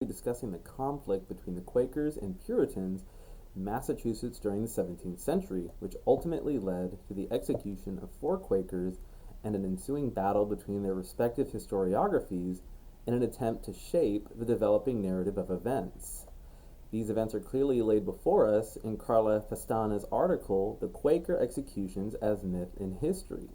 discussing the conflict between the Quakers and Puritans in Massachusetts during the 17th century, which ultimately led to the execution of 4 Quakers and an ensuing battle between their respective historiographies in an attempt to shape the developing narrative of events. These events are clearly laid before us in Carla Pestana's article, The Quaker Executions as Myth in History,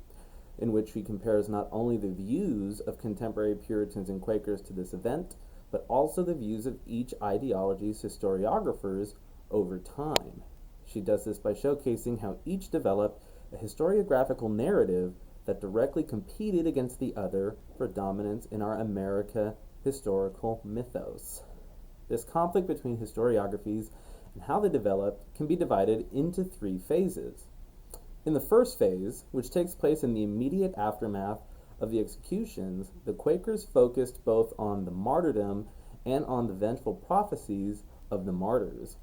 in which she compares not only the views of contemporary Puritans and Quakers to this event, but also the views of each ideology's historiographers over time. She does this by showcasing how each developed a historiographical narrative that directly competed against the other for dominance in our America historical mythos. This conflict between historiographies and how they developed can be divided into 3 phases. In the first phase, which takes place in the immediate aftermath of the executions, the Quakers focused both on the martyrdom and on the vengeful prophecies of the martyrs.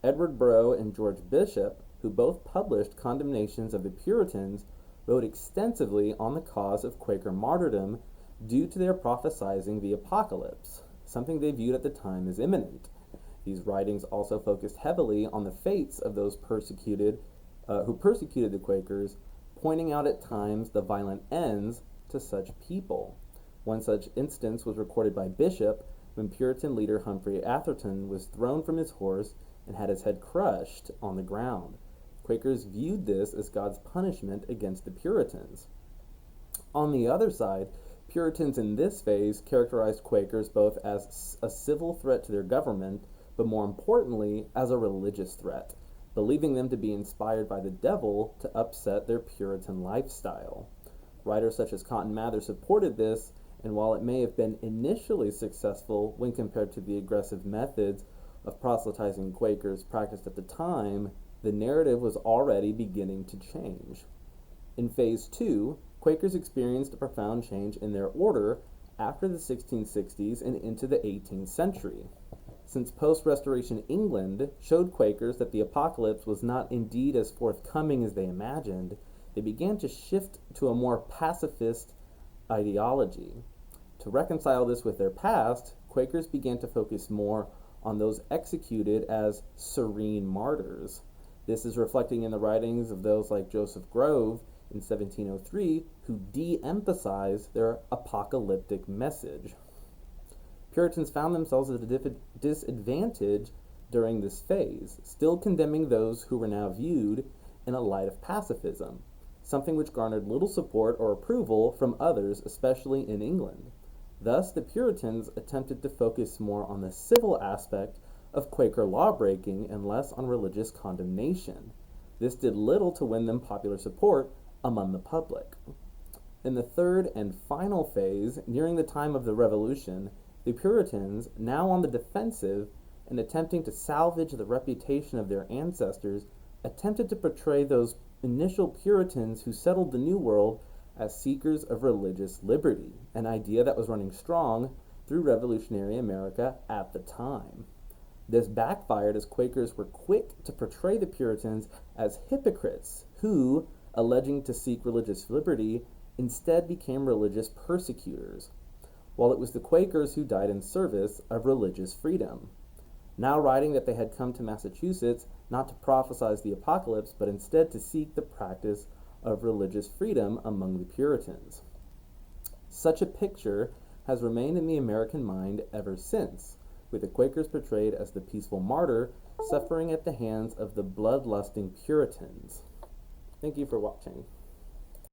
Edward Burrough and George Bishop, who both published condemnations of the Puritans, wrote extensively on the cause of Quaker martyrdom due to their prophesizing the apocalypse, something they viewed at the time as imminent. These writings also focused heavily on the fates of those who persecuted the Quakers, pointing out at times the violent ends to such people. One such instance was recorded by Bishop when Puritan leader Humphrey Atherton was thrown from his horse and had his head crushed on the ground. Quakers viewed this as God's punishment against the Puritans. On the other side, Puritans in this phase characterized Quakers both as a civil threat to their government, but more importantly, as a religious threat, believing them to be inspired by the devil to upset their Puritan lifestyle. Writers such as Cotton Mather supported this, and while it may have been initially successful when compared to the aggressive methods of proselytizing Quakers practiced at the time, the narrative was already beginning to change. In phase 2, Quakers experienced a profound change in their order after the 1660s and into the 18th century. Since post-Restoration England showed Quakers that the apocalypse was not indeed as forthcoming as they imagined, they began to shift to a more pacifist ideology. To reconcile this with their past, Quakers began to focus more on those executed as serene martyrs. This is reflecting in the writings of those like Joseph Grove in 1703, who de-emphasize their apocalyptic message. Puritans found themselves at a disadvantage during this phase, still condemning those who were now viewed in a light of pacifism, something which garnered little support or approval from others, especially in England. Thus, the Puritans attempted to focus more on the civil aspect of Quaker lawbreaking and less on religious condemnation. This did little to win them popular support among the public. In the third and final phase, nearing the time of the Revolution, the Puritans, now on the defensive and attempting to salvage the reputation of their ancestors, attempted to portray those initial Puritans who settled the New World as seekers of religious liberty, an idea that was running strong through revolutionary America at the time. This backfired as Quakers were quick to portray the Puritans as hypocrites who, alleging to seek religious liberty, instead became religious persecutors, while it was the Quakers who died in service of religious freedom. Now writing that they had come to Massachusetts not to prophesize the apocalypse, but instead to seek the practice of religious freedom among the Puritans. Such a picture has remained in the American mind ever since, with the Quakers portrayed as the peaceful martyr suffering at the hands of the bloodlusting Puritans. Thank you for watching.